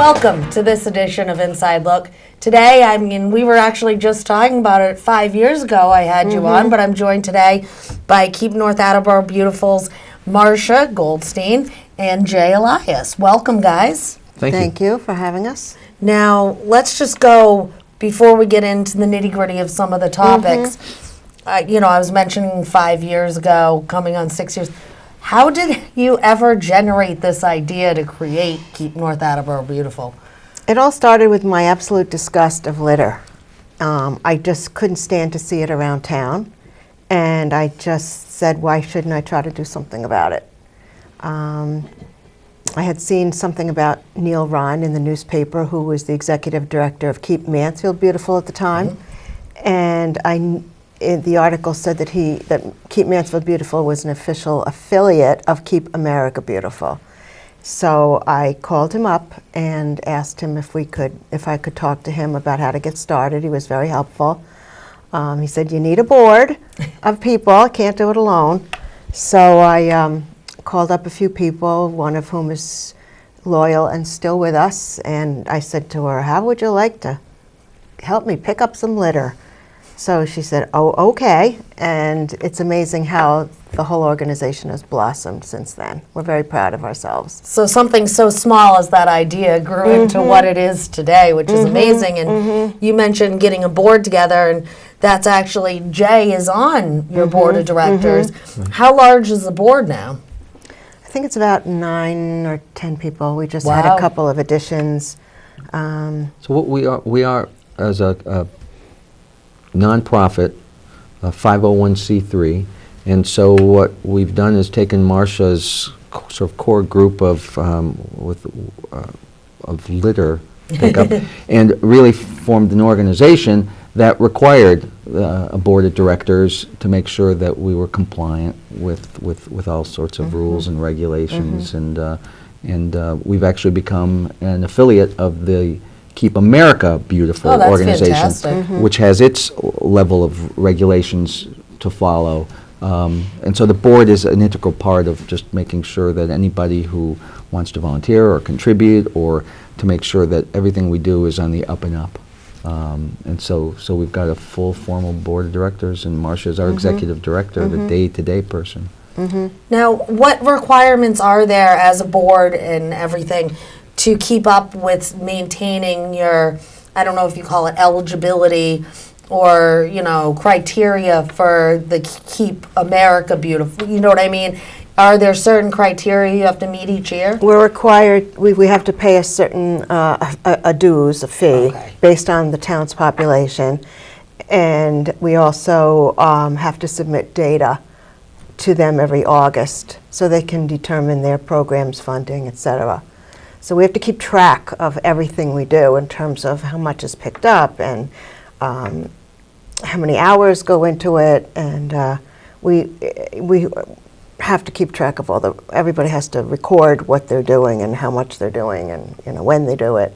Welcome to this edition of Inside Look. Today, I mean, we were actually just talking about it 5 years ago. I had you on, but I'm joined today by Keep North Attleboro Beautiful's Marcia Goldstein and Jay Elias. Welcome, guys. Thank you for having us. Now, let's just go, before we get into the nitty-gritty of some of the topics, I was mentioning 5 years ago, coming on 6 years. How did you ever generate this idea to create Keep North Attleboro Beautiful? It all started with my absolute disgust of litter. I just couldn't stand to see it around town, and I just said, why shouldn't I try to do something about it? I had seen something about Neil Ryan in the newspaper, who was the executive director of Keep Mansfield Beautiful at the time, and the article said that Keep Mansfield Beautiful was an official affiliate of Keep America Beautiful. So I called him up and asked him if I could talk to him about how to get started. He was very helpful. He said, you need a board of people, I can't do it alone. So I called up a few people, one of whom is loyal and still with us, and I said to her, how would you like to help me pick up some litter? So she said, oh, okay, and it's amazing how the whole organization has blossomed since then. We're very proud of ourselves. So something so small as that idea grew into what it is today, which is amazing. And you mentioned getting a board together, and that's actually, Jay is on your board of directors. How large is the board now? I think it's about 9 or 10 people. We just had a couple of additions. So what we are as a nonprofit, 501c3, and so what we've done is taken Marcia's sort of core group of litter pickup and really formed an organization that required a board of directors to make sure that we were compliant with all sorts of rules and regulations, and we've actually become an affiliate of the Keep America Beautiful organization, which has its level of regulations to follow. And so the board is an integral part of just making sure that anybody who wants to volunteer or contribute, or to make sure that everything we do is on the up and up. And so we've got a full formal board of directors, and Marcia is our executive director, the day-to-day person. Now, what requirements are there as a board and everything to keep up with maintaining your, I don't know if you call it eligibility or, criteria for the Keep America Beautiful, you know what I mean? Are there certain criteria you have to meet each year? We're required, we have to pay a certain, a dues, a fee, based on the town's population. And we also have to submit data to them every August so they can determine their programs, funding, et cetera. So we have to keep track of everything we do in terms of how much is picked up and how many hours go into it, and we have to keep track of everybody has to record what they're doing and how much they're doing and when they do it.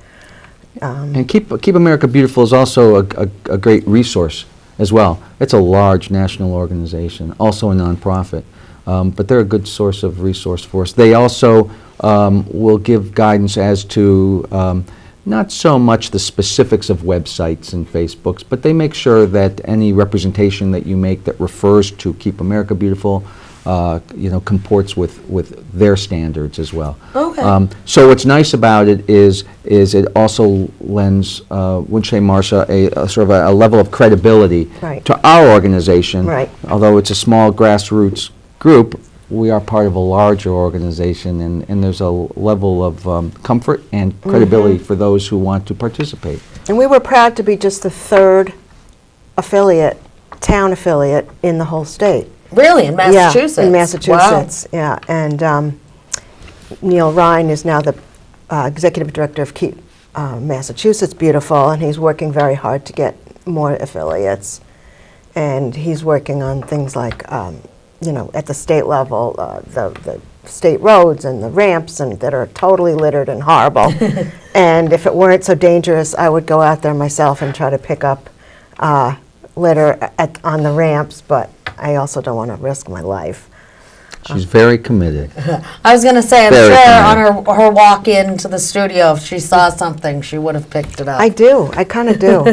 And Keep America Beautiful is also a great resource as well. It's a large national organization, also a nonprofit, but they're a good source of resource for us. They also will give guidance as to not so much the specifics of websites and Facebooks, but they make sure that any representation that you make that refers to Keep America Beautiful, comports with their standards as well. Okay. So what's nice about it is it also lends, wouldn't say, Marcia, a sort of a level of credibility to our organization. Right. Although it's a small grassroots group, we are part of a larger organization, and there's a level of comfort and credibility for those who want to participate. And we were proud to be just the third town affiliate in the whole state. Really? In Massachusetts? Yeah, in Massachusetts, yeah. And Neil Ryan is now the executive director of Keep Massachusetts Beautiful, and he's working very hard to get more affiliates. And he's working on things like at the state level, the state roads and the ramps that are totally littered and horrible. And if it weren't so dangerous, I would go out there myself and try to pick up litter on the ramps, but I also don't want to risk my life. She's very committed. I was going to say, I'm Very sure committed. on her walk into the studio, if she saw something, she would have picked it up. I do. I kind of do.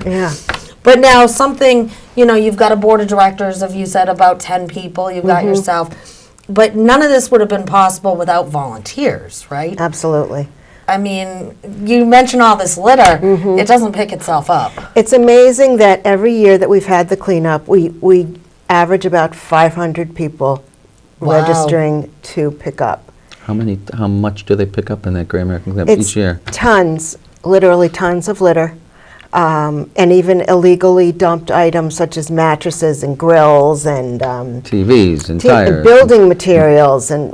Yeah. But now something, you've got a board of directors of, you said, about 10 people, you've got yourself. But none of this would have been possible without volunteers, right? Absolutely. I mean, you mention all this litter, it doesn't pick itself up. It's amazing that every year that we've had the cleanup, we average about 500 people Wow. registering to pick up. How much do they pick up in that Great American Cleanup It's each year? tons, literally tons of litter, and even illegally dumped items such as mattresses and grills and TVs and tires. building materials, and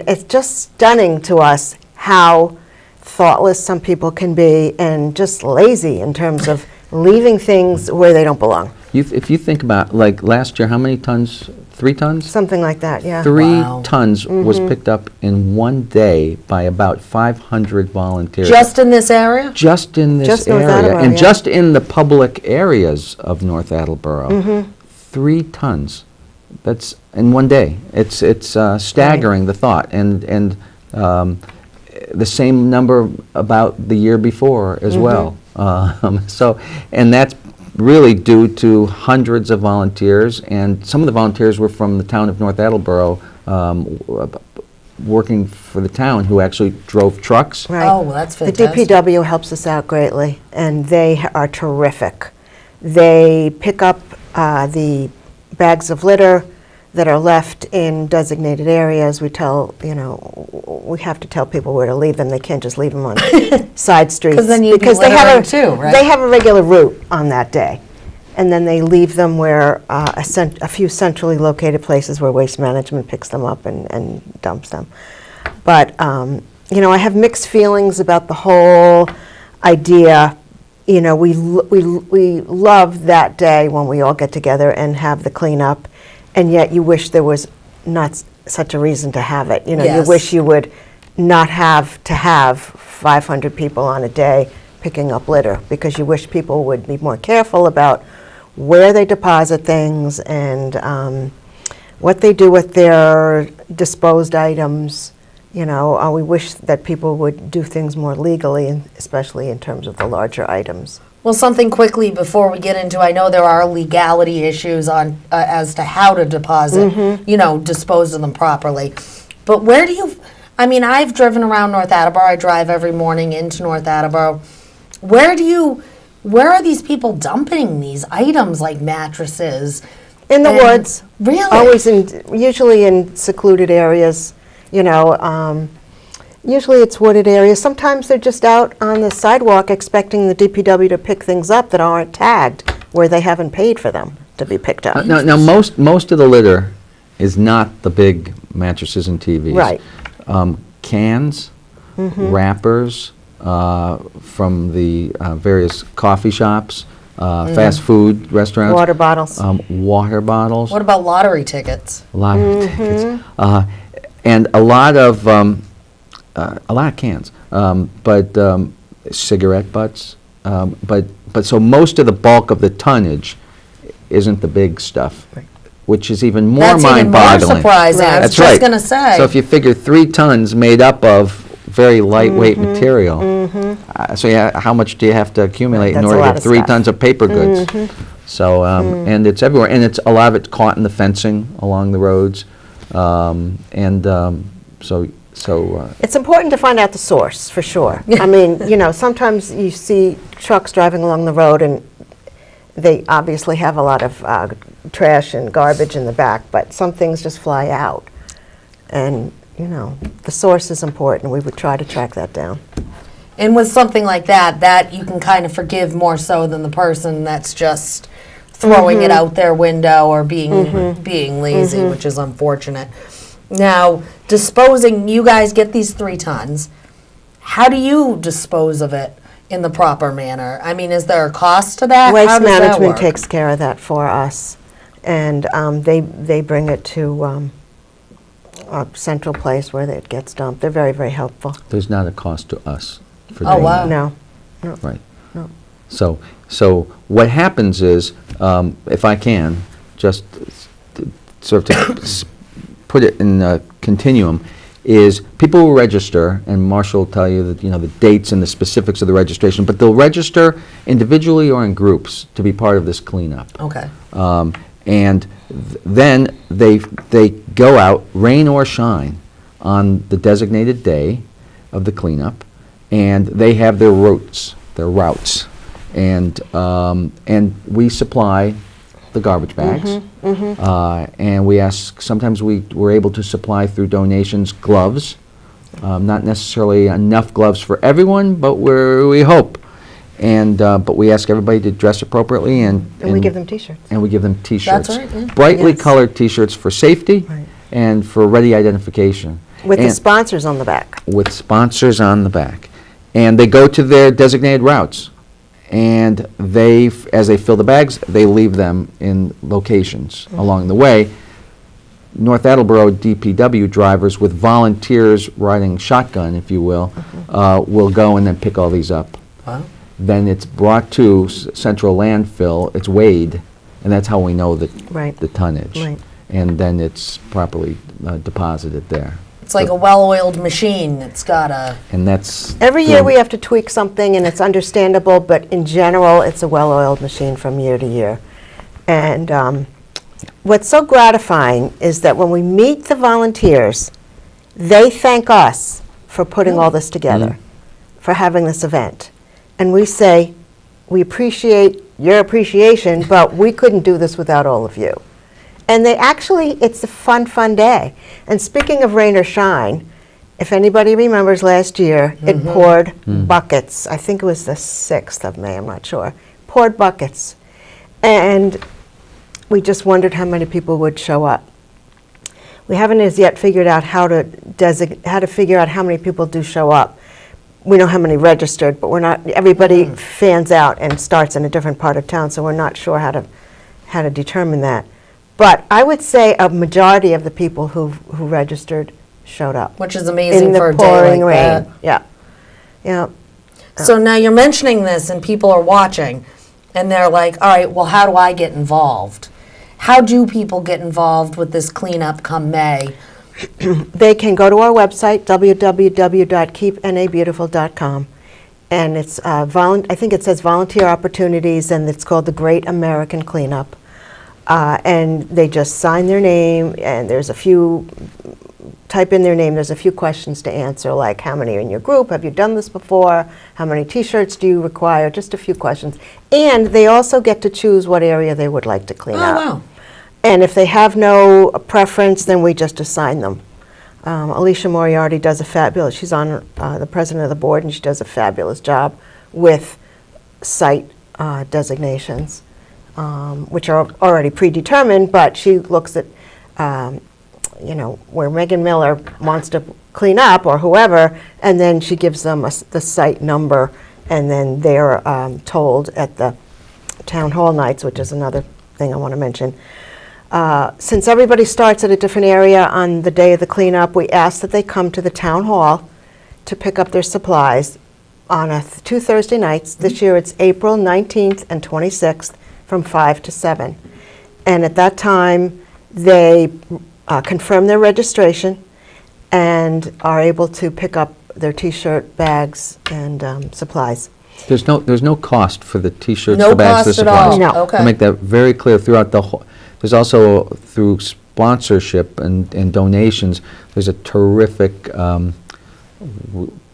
it's just stunning to us how thoughtless some people can be and just lazy in terms of leaving things where they don't belong. If you think about, like, last year, how many tons? 3 tons? Something like that, yeah. 3 Wow. tons was picked up in one day by about 500 volunteers. Just in this area? Just in this Just North area, Attleboro, and yeah. just in the public areas of North Attleboro. 3 tons. That's in one day. It's staggering, the thought, and the same number about the year before as well. And that's really due to hundreds of volunteers, and some of the volunteers were from the town of North Attleboro, working for the town, who actually drove trucks. Right. Oh, well, that's The fantastic. DPW helps us out greatly, and they are terrific. They pick up the bags of litter that are left in designated areas. We have to tell people where to leave them. They can't just leave them on side streets. 'Cause then you'd be they have littering too, right? They have a regular route on that day, and then they leave them where a few centrally located places where Waste Management picks them up and dumps them. But I have mixed feelings about the whole idea. We love that day when we all get together and have the cleanup, and yet you wish there was not such a reason to have it. You Yes. wish you would not have to have 500 people on a day picking up litter, because you wish people would be more careful about where they deposit things and what they do with their disposed items. We wish that people would do things more legally, and especially in terms of the larger items. Well, something quickly before we get into, I know there are legality issues on as to how to deposit, dispose of them properly. But where do you, I've driven around North Attleboro. I drive every morning into North Attleboro. Where are these people dumping these items like mattresses? In the And- woods. Really? Usually in secluded areas, usually it's wooded areas. Sometimes they're just out on the sidewalk expecting the DPW to pick things up that aren't tagged, where they haven't paid for them to be picked up. Now, most of the litter is not the big mattresses and TVs. Right. Cans, wrappers from the various coffee shops, fast food restaurants. Water bottles. Water bottles. What about lottery tickets? A lot of tickets. And a lot of cans, but cigarette butts. But so most of the bulk of the tonnage isn't the big stuff, which is even more That's even more mind-boggling. surprising. I was That's just right. going to say. So if you figure 3 tons made up of very lightweight material, how much do you have to accumulate in That's a order to lot get of 3 stuff. tons of paper goods? So, and it's everywhere, and it's a lot of it's caught in the fencing along the roads, It's important to find out the source, for sure. Sometimes you see trucks driving along the road and they obviously have a lot of trash and garbage in the back, but some things just fly out. And, the source is important. We would try to track that down. And with something like that you can kind of forgive more so than the person that's just throwing it out their window or being lazy, which is unfortunate. Now, disposing, you guys get these 3 tons. How do you dispose of it in the proper manner? Is there a cost to that? How Waste does that Management work? takes care of that for us, and they bring it to a central place where it gets dumped. They're very, very helpful. there's not a cost to us for Oh, doing wow. that. No. Right. No. So what happens is, if I can, just sort of to put it in a continuum, is people will register, and Marshall will tell you that, you know, the dates and the specifics of the registration, but they'll register individually or in groups to be part of this cleanup. Okay. And then they go out, rain or shine, on the designated day of the cleanup, and they have their routes, and we supply the garbage bags, and we ask. Sometimes we're able to supply through donations gloves, not necessarily enough gloves for everyone, but we hope. And but we ask everybody to dress appropriately, and we give them T-shirts. And we give them T-shirts. That's right, yeah. Brightly Yes. colored T-shirts for safety Right. and for ready identification. With the And- sponsors on the back. with sponsors on the back. And they go to their designated routes. And as they fill the bags, they leave them in locations along the way. North Attleboro DPW drivers with volunteers riding shotgun, if you will go and then pick all these up. Wow. Then it's brought to central landfill, it's weighed, and that's how we know Right. the tonnage. Right. And then it's properly deposited there. It's like a well-oiled machine. It's got a... And that's... Every year we have to tweak something, and it's understandable, but in general, it's a well-oiled machine from year to year. And what's so gratifying is that when we meet the volunteers, they thank us for putting all this together, for having this event. And we say, we appreciate your appreciation, but we couldn't do this without all of you. And it's a fun, fun day. And speaking of rain or shine, if anybody remembers last year, it poured buckets. I think it was the 6th of May, I'm not sure. Poured buckets. And we just wondered how many people would show up. We haven't as yet figured out how to figure out how many people do show up. We know how many registered, but we're not, everybody fans out and starts in a different part of town, so we're not sure how to determine that. But I would say a majority of the people who registered showed up. Which is amazing in the for a day pouring like rain. that. Yeah, yeah. So now you're mentioning this and people are watching and they're like, all right, well, how do I get involved? How do people get involved with this cleanup come May? They can go to our website, www.keepnabeautiful.com, and it's I think it says volunteer opportunities, and it's called the Great American Cleanup. And they just sign their name, and type in their name, there's a few questions to answer, like how many are in your group, have you done this before, how many T-shirts do you require, just a few questions. And they also get to choose what area they would like to clean up. Oh, wow. And if they have no preference, then we just assign them. Alicia Moriarty does she's on the president of the board, and she does a fabulous job with site designations, which are already predetermined, but she looks at, where Megan Miller wants to clean up or whoever, and then she gives them the site number, and then they're told at the town hall nights, which is another thing I want to mention. Since everybody starts at a different area on the day of the cleanup, we ask that they come to the town hall to pick up their supplies on 2 Thursday nights. This year it's April 19th and 26th from 5 to 7. And at that time, they confirm their registration and are able to pick up their T-shirt, bags, and supplies. There's no cost for the T-shirts, No the bags, the cost at supplies. all? No. Okay. To make that very clear throughout the whole, there's also through sponsorship and donations, there's a terrific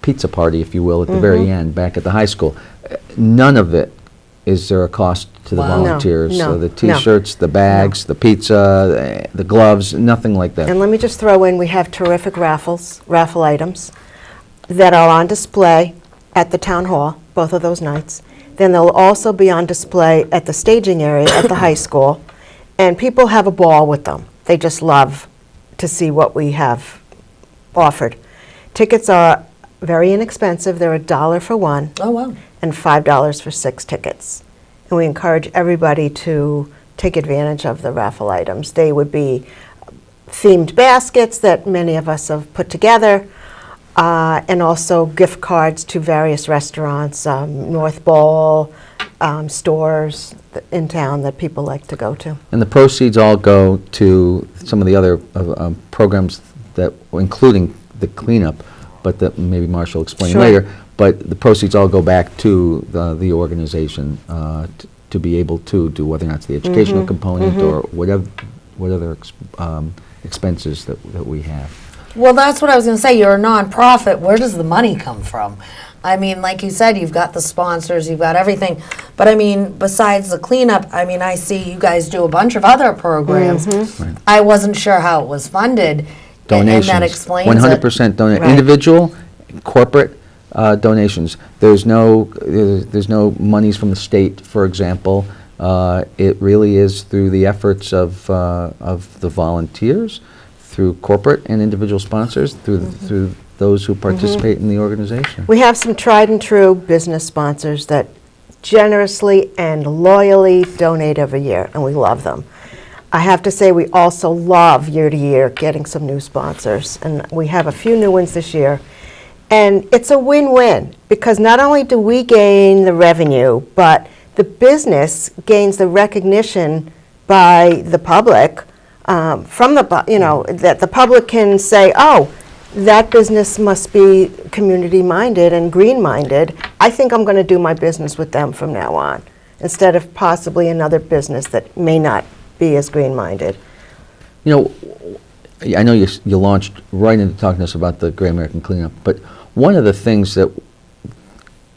pizza party, if you will, at the very end, back at the high school. None of it is there a cost to the Wow. No, volunteers. no, So the no. T-shirts, the bags, the pizza, the gloves, nothing like that. And let me just throw in, we have terrific raffle items that are on display at the town hall, both of those nights. Then they'll also be on display at the staging area at the high school. And people have a ball with them. They just love to see what we have offered. Tickets are very inexpensive. They're $1 for one Oh, wow. and $5 for 6 tickets. And we encourage everybody to take advantage of the raffle items. They would be themed baskets that many of us have put together, and also gift cards to various restaurants, North Bowl, stores in town that people like to go to. And the proceeds all go to some of the other programs that, including the cleanup, but that maybe Marshall will explain Sure. later. But the proceeds all go back to the organization to be able to do, whether or not it's the educational component or whatever expenses that we have. Well, that's what I was going to say. You're a nonprofit. Where does the money come from? I mean, like you said, you've got the sponsors, you've got everything. But I mean, besides the cleanup, I mean, I see you guys do a bunch of other programs. Right. I wasn't sure how it was funded. Donations. And that explains 100% donate. Right. Individual, corporate donations. There's no monies from the state, for example. It really is through the efforts of the volunteers, through corporate and individual sponsors, through those who participate in the organization. We have some tried and true business sponsors that generously and loyally donate every year, and we love them. I have to say we also love year to year getting some new sponsors, and we have a few new ones this year. And it's a win-win, because not only do we gain the revenue, but the business gains the recognition by the public, from the, that the public can say, oh, that business must be community-minded and green-minded. I think I'm going to do my business with them from now on, instead of possibly another business that may not be as green-minded. You know, I know you launched right into talking to us about the Great American Cleanup, but one of the things that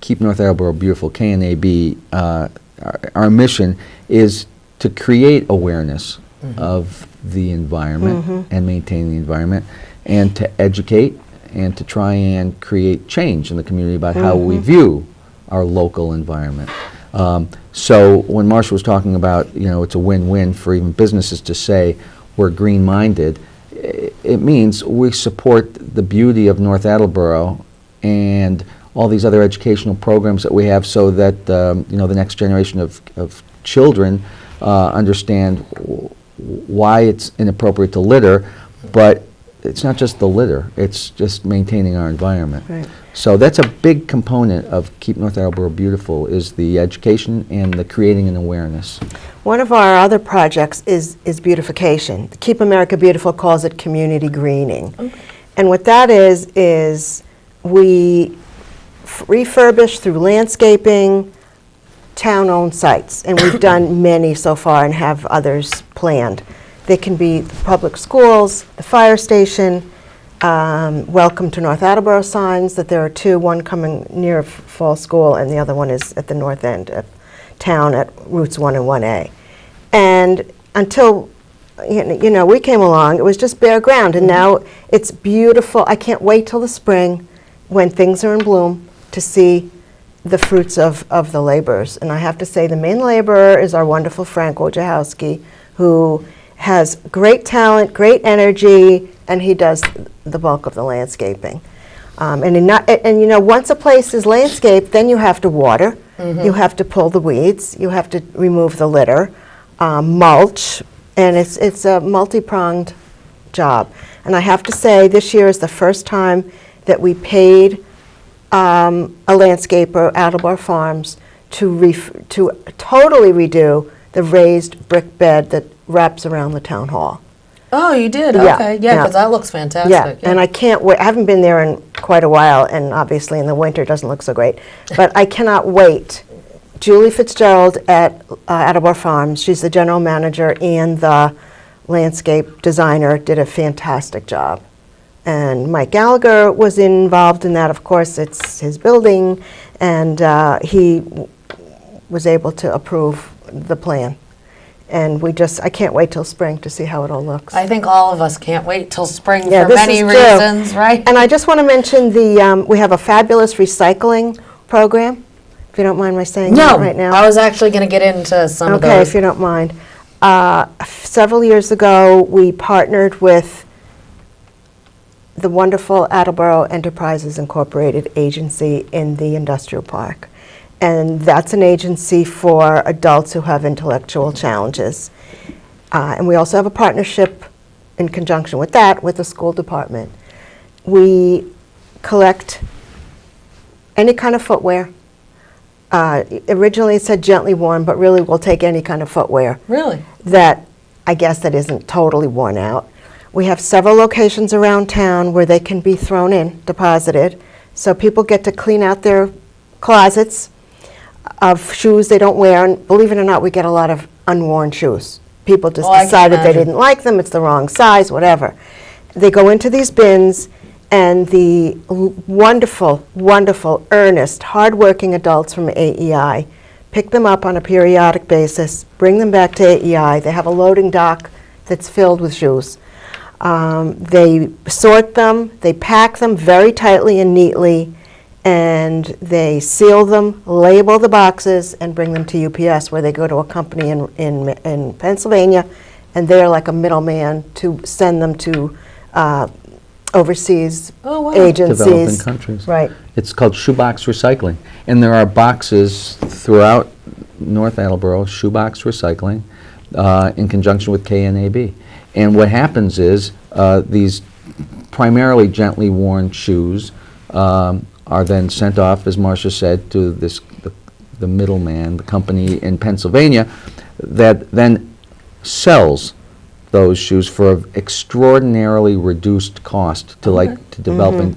Keep North Attleboro Beautiful, KNAB, our mission is to create awareness of the environment and maintain the environment, and to educate and to try and create change in the community about how we view our local environment. So when Marcia was talking about, it's a win-win for even businesses to say we're green-minded, it means we support the beauty of North Attleboro and all these other educational programs that we have, so that the next generation of children understand why it's inappropriate to litter, but it's not just the litter, it's just maintaining our environment. Right. So that's a big component of Keep North Attleboro Beautiful, is the education and the creating an awareness. One of our other projects is beautification. Keep America Beautiful calls it community greening. Okay. And what that is we refurbish through landscaping town-owned sites, and we've done many so far and have others planned. They can be the public schools, the fire station, welcome to North Attleboro signs, that there are two, one coming near Fall School and the other one is at the north end of town at routes 1 and 1A. And until we came along, it was just bare ground, and now it's beautiful. I can't wait till the spring when things are in bloom to see the fruits of the laborers. And I have to say the main laborer is our wonderful Frank Wojciechowski, who has great talent, great energy, and he does the bulk of the landscaping. Once a place is landscaped, then you have to water, you have to pull the weeds, you have to remove the litter, mulch, and it's a multi-pronged job. And I have to say, this year is the first time that we paid a landscaper, Attleboro Farms, to totally redo the raised brick bed that wraps around the town hall. Oh, you did? Yeah, Okay. Yeah, yeah. because that looks fantastic. Yeah, and I can't wait. I haven't been there in quite a while, and obviously in the winter it doesn't look so great. But I cannot wait. Julie Fitzgerald at Attleboro Farms, she's the general manager and the landscape designer, did a fantastic job. And Mike Gallagher was involved in that. Of course, it's his building, and he was able to approve the plan. And I can't wait till spring to see how it all looks. I think all of us can't wait till spring for this many is true. reasons, right? And I just want to mention we have a fabulous recycling program, if you don't mind my saying that right now. I was actually going to get into some of those. Okay, if you don't mind. Several years ago, we partnered with the wonderful Attleboro Enterprises Incorporated agency in the industrial park. And that's an agency for adults who have intellectual challenges. And we also have a partnership in conjunction with that with the school department. We collect any kind of footwear, Originally it said gently worn, but really we'll take any kind of footwear Really? that, I guess, that isn't totally worn out. We have several locations around town where they can be thrown in, deposited, so people get to clean out their closets of shoes they don't wear, and believe it or not, we get a lot of unworn shoes. People just Oh, I can decided they imagine. didn't like them, it's the wrong size, whatever. They go into these bins, and the wonderful, wonderful, earnest, hardworking adults from AEI pick them up on a periodic basis, bring them back to AEI. They have a loading dock that's filled with shoes. They sort them, they pack them very tightly and neatly, and they seal them, label the boxes, and bring them to UPS, where they go to a company in Pennsylvania, and they're like a middleman to send them to overseas Oh, wow. agencies. Developing countries. Right. It's called shoebox recycling. And there are boxes throughout North Attleboro, shoebox recycling, in conjunction with KNAB. And what happens is these primarily gently worn shoes are then sent off, as Marcia said, to the middleman, the company in Pennsylvania, that then sells those shoes for an extraordinarily reduced cost to to developing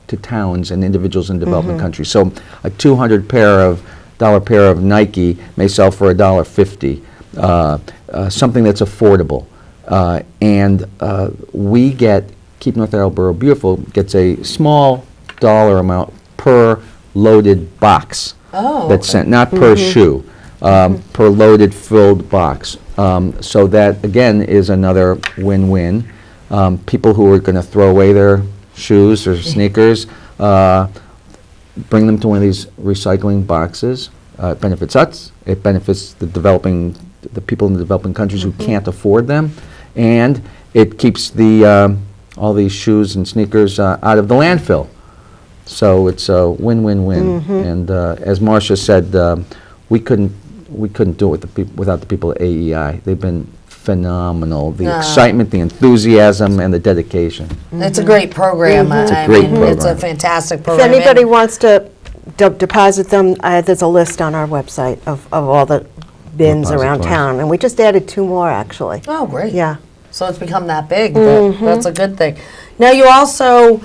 to towns and individuals in developing countries. So a $200 pair of Nike may sell for $1.50, something that's affordable. And we Keep North Attleboro Beautiful gets a small dollar amount per loaded box Oh, that's okay. sent, not per shoe, per loaded, filled box. So that, again, is another win-win. People who are going to throw away their shoes or sneakers, bring them to one of these recycling boxes. It benefits us. It benefits the people in the developing countries who can't afford them, and it keeps all these shoes and sneakers out of the landfill. So it's a win-win-win. And as Marcia said, we couldn't do it without the people at AEI. They've been phenomenal. The excitement, the enthusiasm, and the dedication. It's a great program. It's a I great mean, It's a program. fantastic If program. anybody wants to deposit them, there's a list on our website of all the bins around Repositories. town, and we just added 2 more, actually. Oh, great. Yeah. So it's become that big. That's a good thing. Now, you also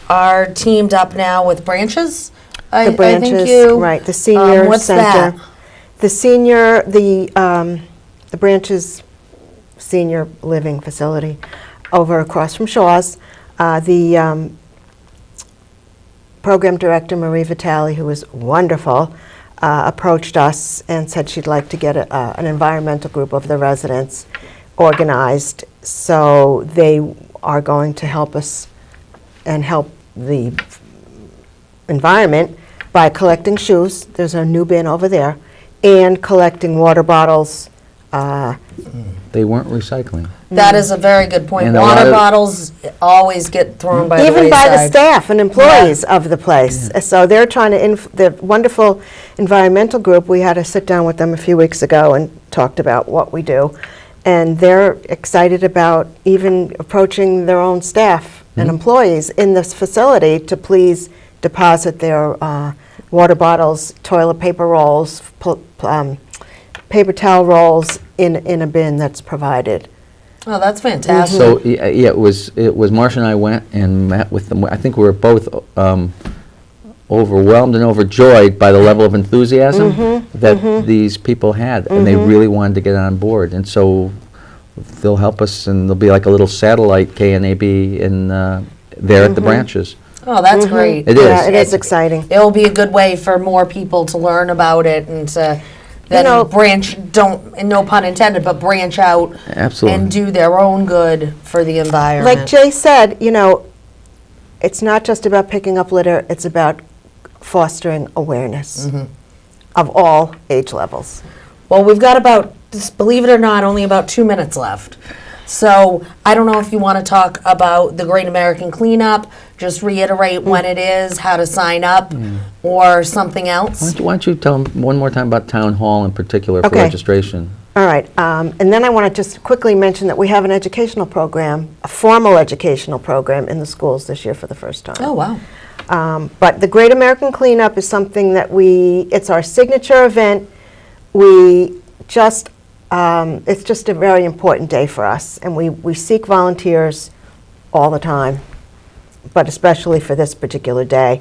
are teamed up now with Branches. The branches, I think you, right, the senior what's center. that? The Branches Senior Living Facility over across from Shaw's. The program director, Marie Vitale, who was wonderful, approached us and said she'd like to get an environmental group of the residents organized. So they are going to help us and help the environment by collecting shoes. There's a new bin over there, and collecting water bottles. They weren't recycling. That is a very good point. And a lot Water of- bottles always get thrown by the Even by the wayside. staff and employees of the place. So they're trying to, the wonderful environmental group, we had to sit down with them a few weeks ago and talked about what we do. And they're excited about even approaching their own staff and employees in this facility to please deposit their water bottles, toilet paper rolls, paper towel rolls in a bin that's provided. Oh, that's fantastic. So yeah, it was Marcia and I went and met with them. I think we were both overwhelmed and overjoyed by the level of enthusiasm that these people had, and they really wanted to get on board. And so they'll help us, and they'll be like a little satellite KNAB there at the branches. Oh, that's great. It is. Yeah, it is exciting. It will be a good way for more people to learn about it and to then know- branch, and no pun intended, but branch out Absolutely. and do their own good for the environment. Like Jay said, it's not just about picking up litter, it's about fostering awareness of all age levels. Well, we've got about, just believe it or not, only about 2 minutes left. So I don't know if you want to talk about the Great American Cleanup, just reiterate when it is, how to sign up, or something else. Why don't you tell them one more time about Town Hall in particular for Okay. registration? All right, and then I want to just quickly mention that we have an educational program, a formal educational program in the schools this year for the first time. Oh, wow. But the Great American Cleanup is something that it's our signature event. It's just a very important day for us, and we seek volunteers all the time, but especially for this particular day.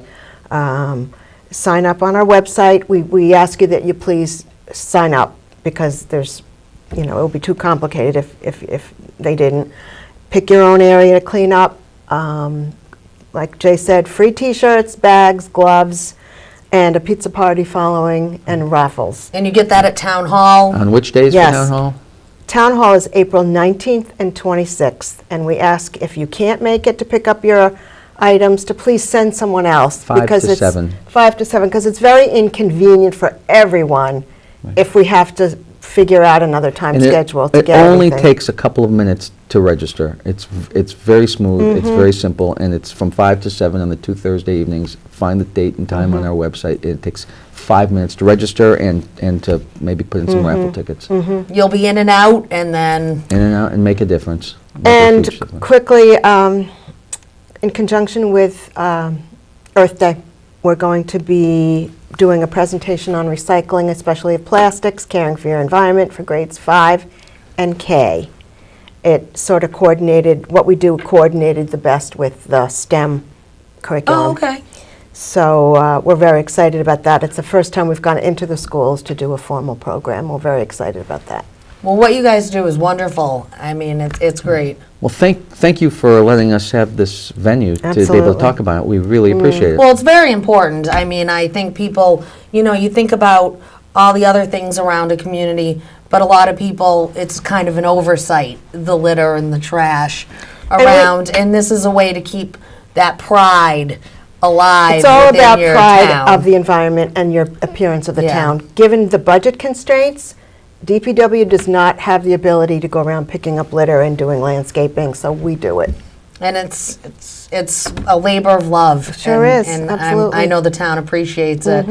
Sign up on our website. We ask you that you please sign up, because it would be too complicated if they didn't. Pick your own area to clean up. Like Jay said, free T-shirts, bags, gloves, and a pizza party following, and raffles. And you get that at Town Hall? On which days Yes. for Town Hall? Town Hall is April 19th and 26th, and we ask if you can't make it to pick up your items to please send someone else. 5 because to 7. 5 to 7, because it's very inconvenient for everyone if we have to figure out another time And schedule to it get only everything. takes a couple of minutes to register. It's very smooth, it's very simple, and it's from 5 to 7 on the 2 Thursday evenings. Find the date and time on our website. It takes 5 minutes to register and to maybe put in some raffle tickets. You'll be in and out, and then... In and out, and make a difference. Make a And huge difference. quickly, in conjunction with Earth Day, we're going to be doing a presentation on recycling, especially of plastics, caring for your environment, for grades 5 and K. It sort of coordinated the best with the STEM curriculum. Oh, okay. So we're very excited about that. It's the first time we've gone into the schools to do a formal program. We're very excited about that. Well, what you guys do is wonderful. I mean, it's great. Well, thank you for letting us have this venue to be able to Absolutely. talk about it. We really appreciate it. Well, it's very important. I mean, I think people, you think about all the other things around a community, but a lot of people, it's kind of an oversight, the litter and the trash around, and this is a way to keep that pride alive. It's all within about your pride town. of the environment and your appearance of the Yeah. town. Given the budget constraints, DPW does not have the ability to go around picking up litter and doing landscaping, so we do it. And it's a labor of love. Sure and, is, and absolutely. I know the town appreciates it,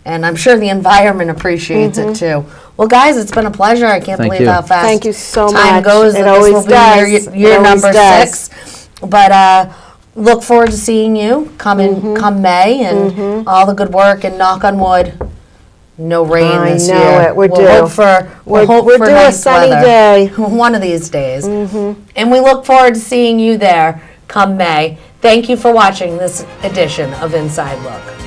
and I'm sure the environment appreciates it too. Well, guys, it's been a pleasure. I can't Thank believe you. how fast Thank you so time much. goes. It and always this will does. be year It always number does. 6. But look forward to seeing you come May, and all the good work. And knock on wood, no rain I this know year. it. We're we'll due. Hope for, we'll hope We're for due a nice sunny weather. day. One of these days. And we look forward to seeing you there come May. Thank you for watching this edition of Inside Look.